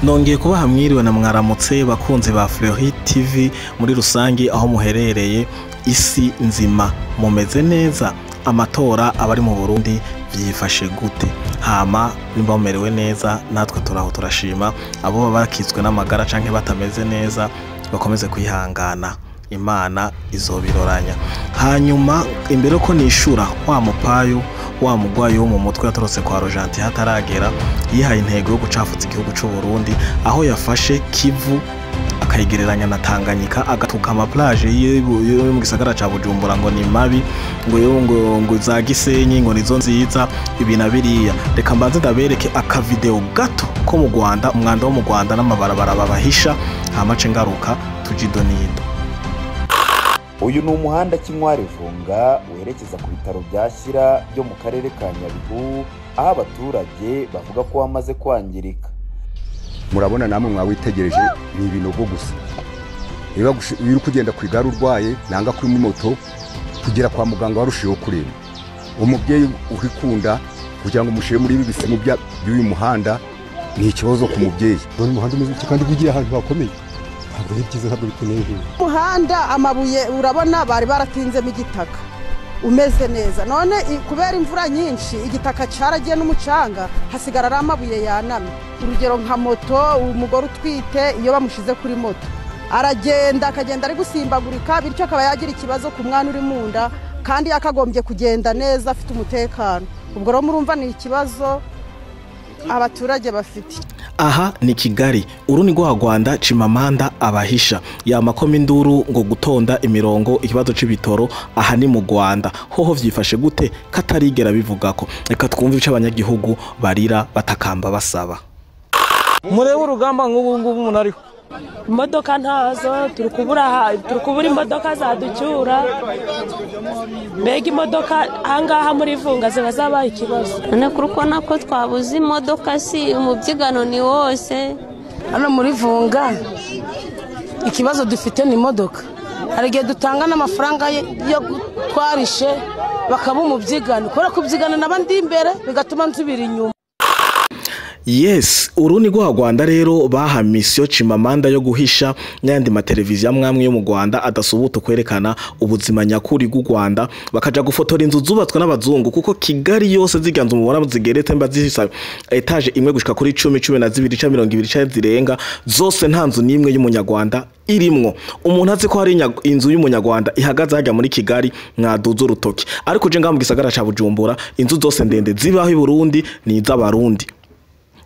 Nongeye kubaha mwiriwe na mwaramutse bakunzi ba Fleury TV muri rusangi aho muherereye isi nzima mumeze neza. Amatora abari mu Burundi vyifashe gute? Hama nimba mumerewe neza natwe turaho turashima. Abo baba bakitswe n'amagara canke batameze neza bakomeze kwihangana, Imana izobiroranya. Hanyuma imbere ko nishura wa mupayo wa mugwayo wo mu mutwe yatorotse kwa Rojanti hataragera, yihaye intego yo gucafuza igihugu cy'u Burundi, aho yafashe Kivu akayigereranya na Tanganyika, agatuka ama plage yo mu gisagara ca Bujumbura ngo ni mabi, ngo za Gisenyi ngo nizo nziza, ibi na biriya. Reka mbanze ndabereke aka video gato ko mu Rwanda, umwanda wo mu Rwanda n'amabarabara babahisha, hamace ngaruka tujidonido. Uyu ni umuhanda Kinwari Vunga werekeza ku bitaro bya Shyira byo mu karere ka Nyabihu, aho abaturage bavuga ko wamaze kwangirika. Murabona namwe mwawitegereje ni ibinogo gusa. Eba uri kugenda ku igare urwaye nanga kuri moto kugera kwa muganga warushijeho kurema. Umubyeyi urikunda kugira ngo mushiye muri ibi bisemu by'uyu muhanda ni ikibazo ku mubyeyi. None umuhanda umeze kandi kugira ahantu bakomeye. Muhanda amabuye urabona bari baratinzemo igitaka umeze neza, none kubera imvura nyinshi igitaka cyaragiye n'umucanga hasigara ari amabuye yanamye. Urugero nka moto, umugore utwite iyo bamushize kuri moto akagenda ari gusimbagurika, bityo akaba yagira ikibazo ku mwana uri mu nda kandi yakagombye kugenda neza afite umutekano. Ubwo rero murumva ni ikibazo abaturage bafite. Aha ni Kigali, uru ni rwa Rwanda Chimamanda abahisha yamakoma induru ngo gutonda imirongo ikibazo c'ibitoro. Aha ni mu Rwanda hoho vyifashe gute katarigera bivugako? Reka twumve ico abanyagihugu barira batakamba basaba. Murebe urugamba nk'ubu umuntu ariko imodoka ntazo, turukubura imodoka zaducyura, mbega imodoka ahangaha muri Vunga ziba zabaye ikibazo. None kuko nako twabuze imodoka, si umubyigano ni wose hano muri Vunga. Ikibazo dufite ni imodoka, hari igihe dutanga n'amafaranga yo twarishe bakaba umubyigano, kubera kubyigana n'abandi imbere bigatuma nsubira inyuma. Yes, uru ni rwa Rwanda rero baha mission Chimamanda yo guhisha n'andi mateleviziyo amwamwe yo mu Rwanda adasubuto kwerekana ubuzima nyakuri bw'u Rwanda, bakaja gufotora inzu zubatswe n'abazungu, kuko Kigali yose ziganze umubona zigeretse mba zisa etage imwe gushika kuri 10, 12, zirenga zose nta nzu nimwe y'umunyarwanda irimwo. Umuntu azi ko hari inzu y'umunyarwanda ihagaze hajya muri Kigali mwaduza urutoki, ariko je ngaho mu gisagara ca Bujumbura inzu zose ndende zibaho i Burundi ni iz'abarundi.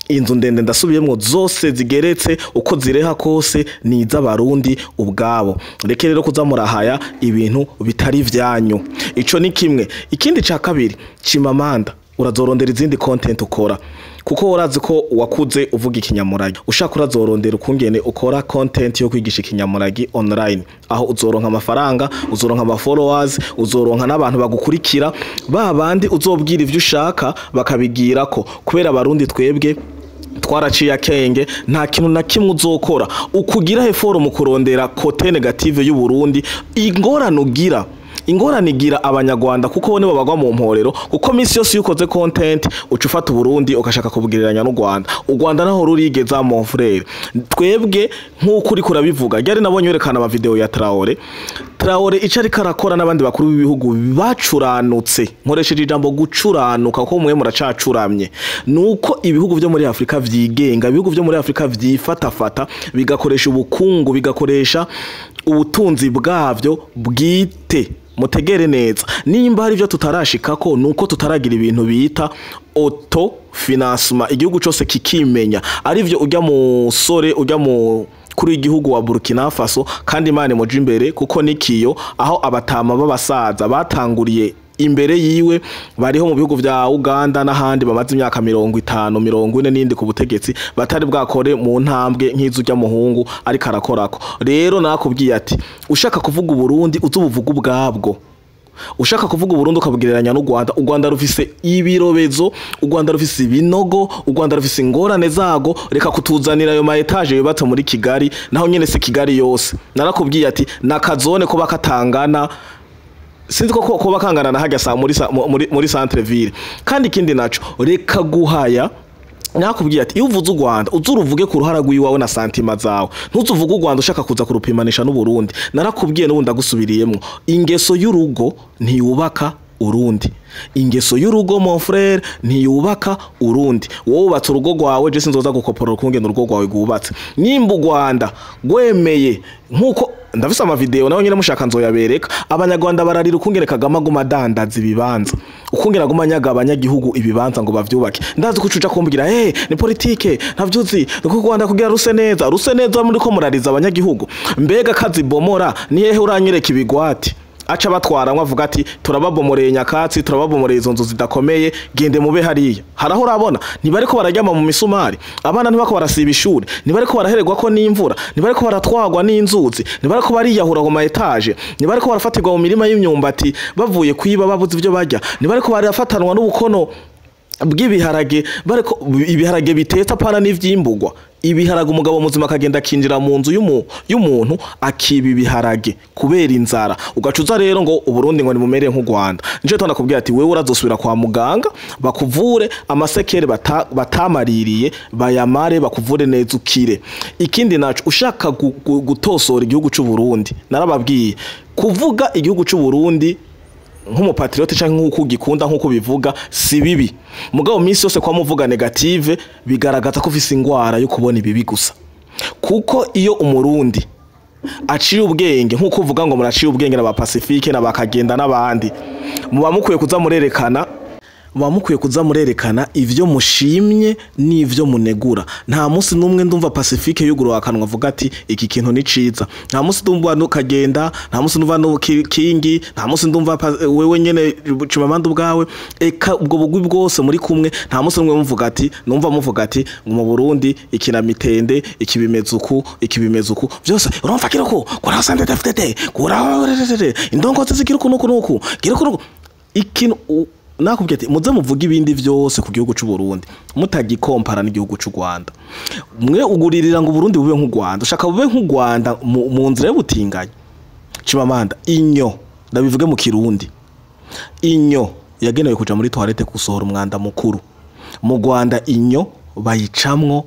Inzu ndende ndasubiyemwo zose zigeretse uko zireha kose ni iz'abarundi ubwabo. Reke rero kuzamurahaya ibintu bitari vyanyu. Ico ni kimwe. Ikindi ca kabiri, Chimamanda urazorondera izindi content ukora, kuko urazi ko wakuze uvuga ikinyamurage. Ushaka urazorondera ukungene ukora content yo kwigisha ikinyamurage online, aho uzoronka amafaranga, uzoronka ama followers, uzoronka n'abantu bagukurikira, babandi uzobwira ivyo ushaka bakabigira ko, kubera abarundi twebwe twaraciye akenge. Nta kintu na kimwe uzokora ukugira effort mu kurondera kote negative y'u Burundi. Ingorane igira abanyarwanda, kuko bone babagwa mu mporero, kuko misi yose yukoze content ucufata Burundi ukashaka kubugereranya n'u Rwanda. U Rwanda naho rurigeza mon frère. Twebwe nk'uko uri kurabivuga, ryari nabonye werekana ama video ya Traore icari karakora n'abandi bakuru b'ibihugu bacuranutse. Nkoresheje ijambo gucuranuka ko mwe muracacuramye. Nuko ibihugu byo muri Afrika vyigenga, ibihugu byo muri Afrika vyifatafata, bigakoresha ubukungu, bigakoresha ubutunzi bwavyo bwite. Mutegere neza, nimba hari ivyo tutarashikako nuko tutaragira ibintu bita auto financement, igihugu cyose kikimenya. Arivyo ujya musore ujya mu kuri igihugu wa Burkina Faso, kandi Imana muje imbere, kuko nikiyo aho abatama b'abasaza batanguriye imbere yiwe bariho mu bihugu vya Uganda n'ahandi bamaze imyaka 50 40 n'indi ku butegetsi, batari bwakore mu ntambwe nk'izu rya muhungu ariko arakorako. Rero nakubwiye ati ushaka kuvuga Burundi uzubuvuga ubwabwo. Ushaka kuvuga Burundi ukabugereranya n'u Rwanda. U Rwanda rufise ibirobezo, u Rwanda rufise ibinogo, u Rwanda rufise ingorane zago. Reka kutuzanira ayo ma etage yubatse muri Kigali, naho nyene se Kigali yose. Narakubwiye ati nakazone ko bakatangana, sinzi ko bakangana na hajya muri centre ville. Kandi ikindi naco, reka guhaya nakubwiye ati iyo uvuze u Rwanda uzuruvuge ku ruhara rw'iwawe na santima zawe ntuzuvuge u Rwanda ushaka kuza kurupimanisha n'u Burundi. Narakubwiye n'ubundi agusubiriyemo ingeso y'urugo ntiyubaka Urundi. Ingeso y'urugo mon frère ntiyubaka Urundi. Wowe ubatse urugo rwawe je sinzoza gukoporora kungena urugo rwawe gubatse. Nimba u Rwanda gwemeye nkuko ndafise ama video naho nyine mushaka nzoyabereka abanyarwanda bararira ukungere Kagame aguma dandaza ibibanza ukungera aguma nyaga abanyagihugu ibibanza ngo bavyubake. Ndazi kucuca kumbwira ni politike ntavyuzi uko Rwanda kugira ruse neza muri ko murariza abanyagihugu. Mbega kazi bomora ni hehe uranyereka ibigwati aca batwara avuga ati turababomoreye Nyakatsi turababomoreye izo nzu zidakomeye gende mube hariya. Haraho urabona ntibariko bararyama mu misumari, abana ntibako barasiba ishuri, ntibariko barahererwa ko n'imvura, ntibariko baratwagwa n'inzuzi, ntibariko bariyahura ku ma etage, ntibariko barafatirwa mu mirima y'imyumbati bavuye kwiba babuze ivyo barya, ntibariko barafatanwa n'ubukono bw'ibiharage bariko ibiharage bitetse apana n'ivyimbugwa. Ibiharage umugabo muzima akagenda akinjira mu nzu y'umuntu akiba ibiharage kubera inzara. Ugacuza rero ngo Uburundi ngo nimumere nk'u Rwanda. Nje tonda kubwira ati wewe urazosubira kwa muganga bakuvure amasekere batamaririye bayamare bakuvure neza ukire. Ikindi naco ushaka gutosora igihugu cy'u Burundi narababwiye kuvuga igihugu cy'u Burundi nk'umupatriote canke nk'uko gikunda nk'uko bivuga si bibi. Mugabo minsi yose kwa muvuga negative bigaragaza ko ufise ingwara yo kubona ibibi gusa. Kuko iyo umurundi aciye ubwenge nk'uko uvuga ngo muraciye ubwenge na ba Pacifique na bakagenda n'abandi muba mukwiye kuza murerekana ivyo mushimye n'ivyo munegura. Nta munsi numwe ndumva Pacifique yuguru akanwa avuga ati iki kintu ni ciza. Nta munsi ndumva no kagenda, nta munsi ndumva no kingi, nta munsi ndumva wewe nyene Chimamanda ubwawe eka ubwo bugwi bwose muri kumwe. Nta munsi numwe muvuga ati numva muvuga ati mu Burundi ikinamitende ikibimeze uku byose urumva kiroko kora sande FTT kora indongozi zigira kunuku gira kunuku ikintu nakubwiye ati muze muvuga ibindi vyose ku gihugu cy'u Burundi mutagikompara n'igihugu cy'u Rwanda. Mwe uguririra ngo Burundi bube nk'u Rwanda ushaka bube nk'u Rwanda mu nzira y'ubutinganye. Chimamanda inyo ndabivuge mu Kirundi inyo yagenewe kuja muri toilette gusohora umwanda mukuru. Mu Rwanda inyo bayicamwo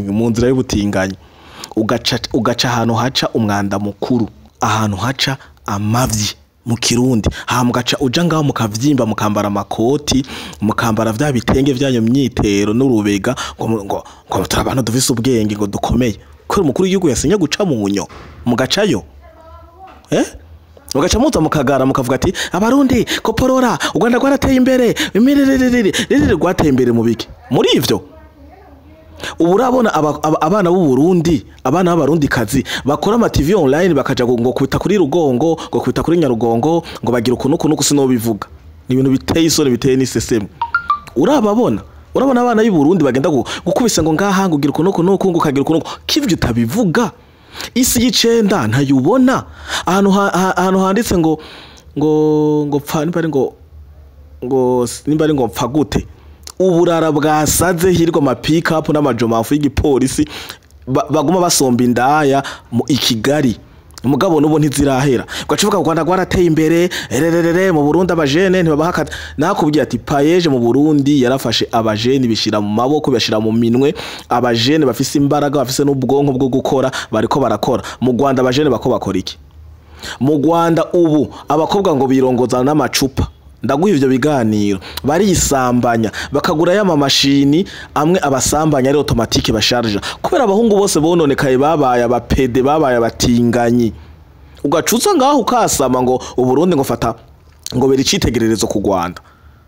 mu nzira y'ubutinganye ugaca ahantu haca umwanda mukuru ahantu haca amavyi mu Kirundi mugaca uja ngaho mukavyimba mukambara amakoti mukambara vya bitenge vyanyu myitero n'urubega ngo turabana dufise ubwenge ngo dukomeye ko umukuru w'igihugu yasinye guca mu nyo mugacayo mugaca muza mukagara mukavuga ati abarundi koporora u Rwanda rwarateye imbere imirere rwateye imbere mu biki muri ivyo. Ubu urabona abana b'u Burundi abana b'abarundi kazi bakora ama TV online bakaja ngo kubita kuri Rugongo ngo kubita kuri Nyarugongo ngo bagira ukuntu sino bivuga ni ibintu biteye isoni biteye n'iseseme. Urabona abana b'u Burundi bagenda gukubise ngo ngaha ngo gira ukuntu kagira ukuntu kivyo utabivuga. Isi y'icenda ntayubona ahantu handitse ngo pfa nimba ari ngo pfa gute. Uburara bwasaze hirwa ma pick up n'amajomafu y'igipolisi baguma basomba indaya mu Kigali. Umugabo nubo ntizirahera gacuvuga ko Rwanda rwarateye imbere mu Burundi abajene ntibabahaka. Nakubwiye ati payeje mu Burundi yarafashe abajene bishira mu maboko bashira mu minwe. Abajene bafise imbaraga bafise n'ubwonko bwo gukora bariko barakora. Mu Rwanda abajene bakora iki? Mu Rwanda ubu abakobwa ngo birongoza n'amacupa ndaguha ivyo biganiro barisambanya bakagura ya mashini amwe abasambanya ari automatique basharja kubera abahungu bose bononekaye babaye abapede babaye abatinganyi. Ugacuza ngaho ukasama ngo Uburundi ngo fata ngo beri citegererezo ku Rwanda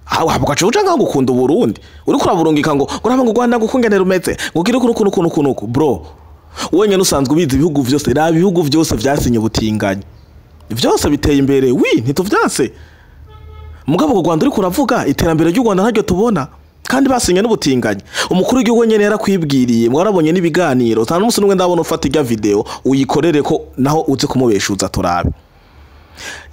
aho ugacuza ngaho gukunda Uburundi uri kuraburungika ngo uraba ngo Rwanda gukungenera umeze ngo gira kunuku bro wenye nusanzwe ubizi ibihugu vyose ibihugu vyose vyasinye ubutinganyi vyose biteye imbere ntituvyase. Mugabo ku Rwanda uri kuravuga iterambere ry'u Rwanda ntaryo tubona kandi basinye n'ubutinganyi. Umukuru w'igihugu nyene yarakwibwiriye mwarabonye n'ibiganiro nta n'umunsi n'umwe ndabona ufata irya video uyikorere ko naho uze kumubeshuza turabe.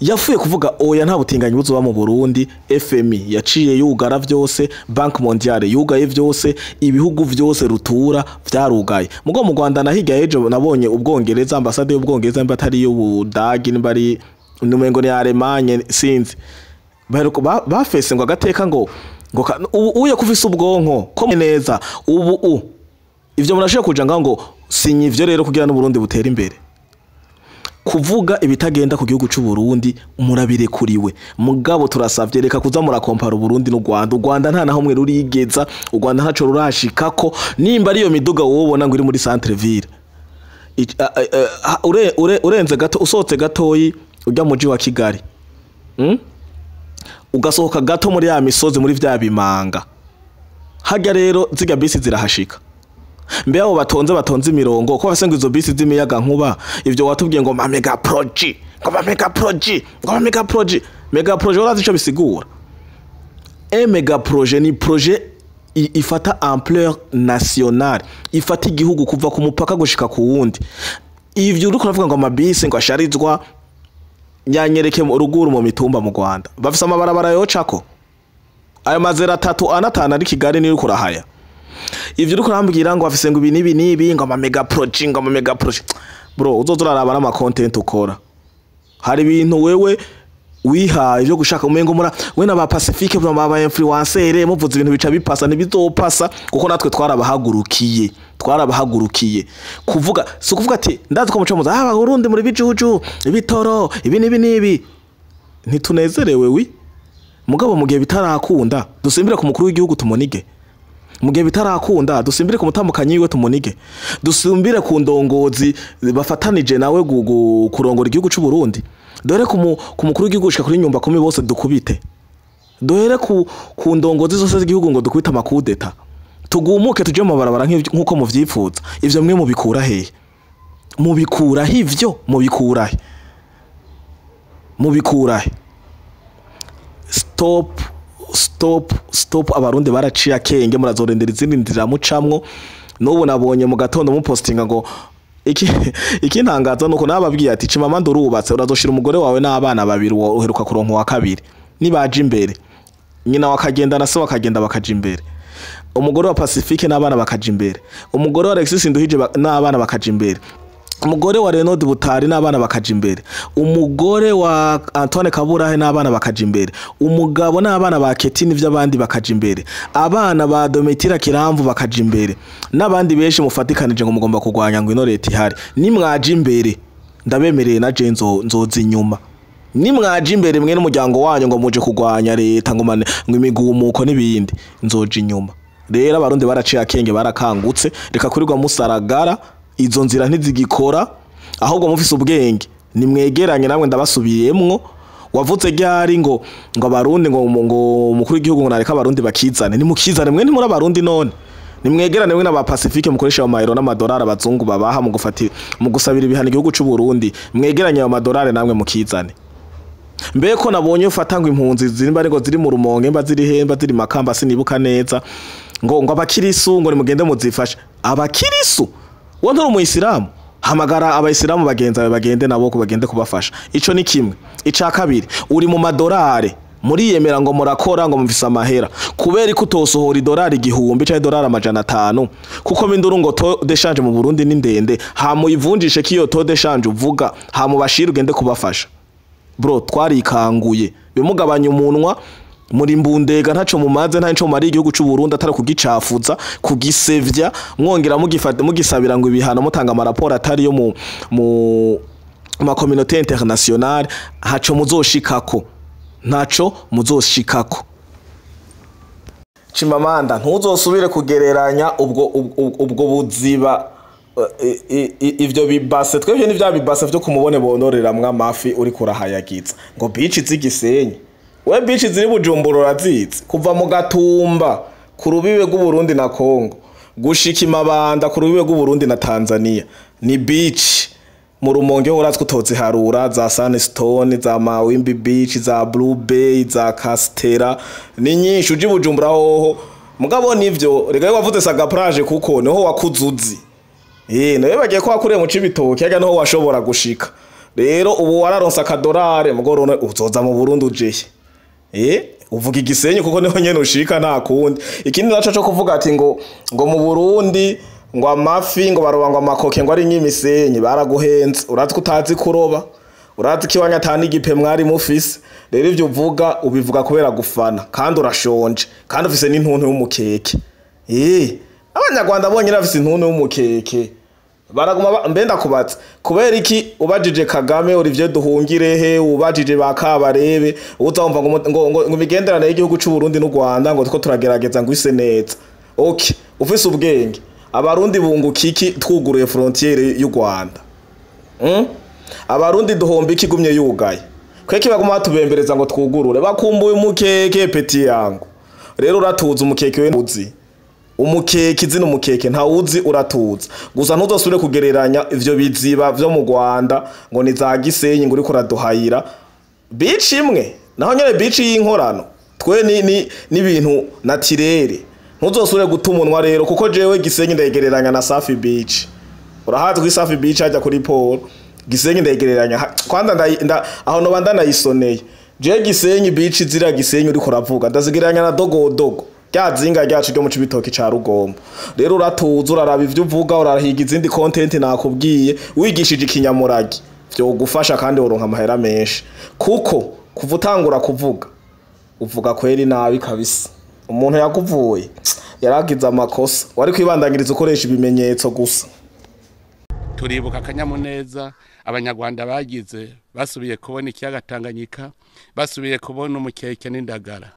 Yafuye kuvuga oya nta butinganyi buzoba mu Burundi. FMI yaciye yugara vyose, Bank Mondiale yugaye vyose, ibihugu vyose rutura vyarugaye. Mugo mu Rwanda nahiga ejo nabonye Ubwongereza ambasade y'Ubwongereza mba atari y'Ubudagi nimbari numengo ni Allemagne sinzi bafese ngo agateka ngo uye kufise ubwonko ko neza ubu ivyo murashaka kuja ngo sinya ivyo rero kugira no Burundi butera imbere kuvuga ibitagenda ku gihugu cy'u Burundi murabirekuriwe mugabo turasavye reka kuza murakompara Burundi n'u Rwanda nta naho mwe rurigeza u Rwanda ntaco rurashikako nimba ariyo miduga wobona ngo iri muri centre ville urenze gato usotse gatoyi ujya muji wa Kigali ugasohoka gato muri ya misozi muri vya bimanga hajya rero ziga bisi zirahashika mbe abo batonze imirongo ko basenga izo bisi z'imiyaga nkuba ivyo watubwiye ngo mega project mega project urazi ico bisigura mega project ni projet ifata ampleur nationale ifata igihugu kuva ku mupaka gushika ku wundi ivyo uriko uravuga ngo amabisi ngo asharizwa nyanyereke mu ruguru mu mitumba mu Rwanda bafise amabarabara yocako ayo mazera 3 anatana ari Kigali ni kurahaya ivyo uriko urambwira ngo bafise ngo ibi nibi ngo mega project bro uzozuraraba na content ukora hari ibintu wewe wiha ivyo gushaka umengo mura we na ba Pacifique ba influencer muvuze ibintu bica bipasa ntibizopasa kuko natwe twarabahagurukiye kuvuga si kuvuga ati ndazi ko mucomoza Burundi muri bijuju ibitoro ibi nibi ntitunezerewe wi mugabo mu gihe bitarakunda dusimbire ku mukuru w'igihugu tumonige mu gihe bitarakunda dusimbire ku mutambukanyi wiwe tumonige dusimbire ku ndongozi bafatanije nawe kurongora igihugu cy'u Burundi dore ku mukuru w'igihugu ushika kuri nyumba kumi bose dukubite dore ku ndongozi zose z'igihugu ngo dukubita amakudeta tugumuke tuje mu barabara nk'uko muvyifuza ivyo mwe mubikura he mubikura he stop abarundi baraciye akenge murazorendera izindi ndira mucamwo n'ubu nabonye mu gatondo mu postinga ngo iki ntangaza nuko nababwiye ati cimama ndurubatse urazoshira umugore wawe n'abana babiri uheruka kuronka wa kabiri nibaje imbere nyina wakagenda na se wakagenda bakaje imbere umugore wa Pacifique n'abana bakaje imbere umugore wa Alexis Nduhije n'abana bakaje imbere umugore wa Renaud Butari n'abana bakaje imbere umugore wa Antoine Kaburahe n'abana bakaje imbere umugabo n'abana ba Ketini vy'abandi bakaje imbere abana ba Domitira Kiramvu bakaje imbere n'abandi benshi mufatikanije ngo mugomba kugwanya ngo ino leta ihari nimwaje imbere ndabemereye na je nzoza inyuma nimwaje imbere mwe n'umuryango wanyu ngo muje kugwanya leta ngo imigumuko n'ibindi nzoje inyuma rero abarundi baraciye akenge barakangutse reka kurirwa musaragara izo nzira ntizigikora ahubwo mufise ubwenge nimwegeranye namwe ndabasubiyemwo wavuze ryari ngo abarundi ngo mukuru w'igihugu ngo nareka abarundi bakizane nimukizane mwe ntimuri abarundi none nimwegerane mwe n'aba Pacifique mukoresha amayero n'amadolari abazungu babaha mu gusabira ibihano igihugu cy'u Burundi mwegeranye ayo madolari namwe mukizane mbeko nabonye ufatanga impunzi zimba ngo ziri mu Rumonge mba ziri hemba ziri Makamba sinibuka neza ngo abakirisu ngo nimugende muzifasha abakirisu wo nturi umuyisilamu hamagara abayisilamu bagenza bagende nabo ko bagende kubafasha ico ni kimwe ica kabiri uri mu madolari muri yemera ngo murakora ngo mufise amahera kubera ko utosohora idolari 1000 cyangwa idolari 500 kuko minduru ngo to de change mu Burundi ni ndende hamuyivunjishe kiyo to de change uvuga hamubashira ugende kubafasha bro twarikanguye bimugabanya umunwa muri mbundega ntaco mumaze nta nco mari igihugu cy'u Burundi atara kugicafuza kugisevya mwongera mugifata mugisabira ngo ibihano mutanga amaraporo atari yo mu communauté internationale haco muzoshikako Chimamanda ntuzosubire kugereranya ubwo buziba ivyo bibase twebye ni vya bibase vyo kumubone bonoreramwe amafi uri kurahayagiza ngo beach zigisenye we beach ziri Bujumbura razitse kuva mu Gatumba ku rubibe rw'u Burundi na Kongo gushika Imabanda ku rubibe rw'u Burundi na Tanzania ni beach mu Rumonge horatse kutoze harura za Sandstone za Mawimbi beach za Blue Bay za Castera ni nyinshi uji Bujumbura hoho mugabo nivyo rega wavuze saga plage kuko niho wakuzuzi nawe bagiye ko wakuriye mu Cibitoke yaga niho washobora gushika rero ubu wararonsa kadolari mugorone uzoza mu Burundi ujeye uvuga igisenyi kuko niho nyene ushika nta kundi ikindi naco cyo kuvuga ati ngo mu Burundi ngo amafi ngo baroba ngo amakoke ngo ari nk'imisenyi baraguhenze uratwe utazi kuroba urazi ko iwanyu atana igipe mwari mufise rero ivyo uvuga ubivuga kubera gufana kandi urashonje kandi ufise n'intuntu y'umukeke abanyarwanda bonyine bafise intuntu y'umukeke baraguma mbenda kubatse kubera iki ubajije Kagame Olivier Duhungirehe ubajije bakabarebe uzumva ngo imigenderane y'igihugu cy'u Burundi n'u Rwanda ngo tuko turagerageza ngo ise neza okay ufise ubwenge abarundi bungukiki twuguruye frontiere y'u Rwanda abarundi duhomba ikigumye yugaye kweki baguma batubembereza ngo twugurure bakumbuye umukeke peti yangu rero uratuza umukeke we uzi umukeke izina umukeke nta uzi uratuza gusa ntuzosubire kugereranya ivyo biziba vyo mu Rwanda ngo ni za Gisenyi ngo uriko uraduhayira beach imwe naho nyene beach y'inkorano twe ni bintu natirere ntuzosubire gutumunwa rero kuko jewe Gisenyi ndayigereranya na Safi Beach urahazi kuri Safi Beach ajya kuri Paul Gisenyi ndayigereranya kwanda aho no banda nayisoneye je Gisenyi Beach zira Gisenyi uriko uravuga ndazigereranya na Dogodogo ryazinga ryacu ryo mu cibitoki ca Rugombo rero uratuza uraraba ivyo uvuga urahiga izindi content nakubwiye wigishije ikinyamuragi byo gufasha kandi uronka amahera menshi kuko kuva utangura kuvuga uvuga kweri nabi kabisa umuntu yakuvuye yaragize amakosa wari kwibandangiriza ukoresha ibimenyetso gusa turibuka akanyamuneza abanyarwanda bagize basubiye kubona ikiyaga Tanganyika basubiye kubona umukeke n'indagara